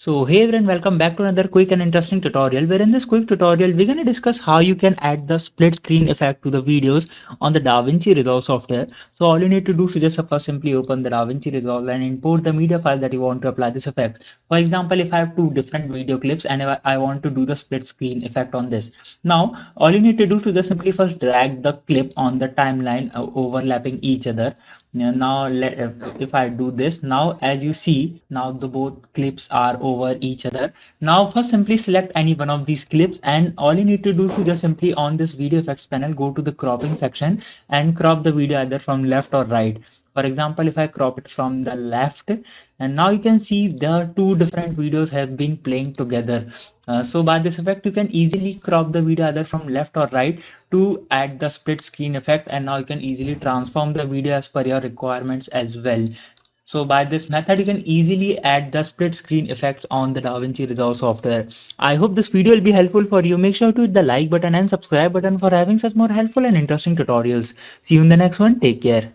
So hey everyone, welcome back to another quick and interesting tutorial, where in this quick tutorial we're going to discuss how you can add the split screen effect to the videos on the Davinci Resolve software. So all you need to do is just first simply open the Davinci Resolve and import the media file that you want to apply this effect. For example, if I have two different video clips and I want to do the split screen effect on this. Now all you need to do is just simply first drag the clip on the timeline overlapping each other. Now if I do this, now as you see, now the both clips are over each other. Now first simply select any one of these clips, and all you need to do is just simply on this video effects panel go to the cropping section and crop the video either from left or right. For example, if I crop it from the left, and now you can see the two different videos have been playing together. So by this effect you can easily crop the video either from left or right to add the split screen effect, and now you can easily transform the video as per your requirements as well. So by this method you can easily add the split screen effects on the Davinci Resolve software. I hope this video will be helpful for you. Make sure to hit the like button and subscribe button for having such more helpful and interesting tutorials. See you in the next one. Take care.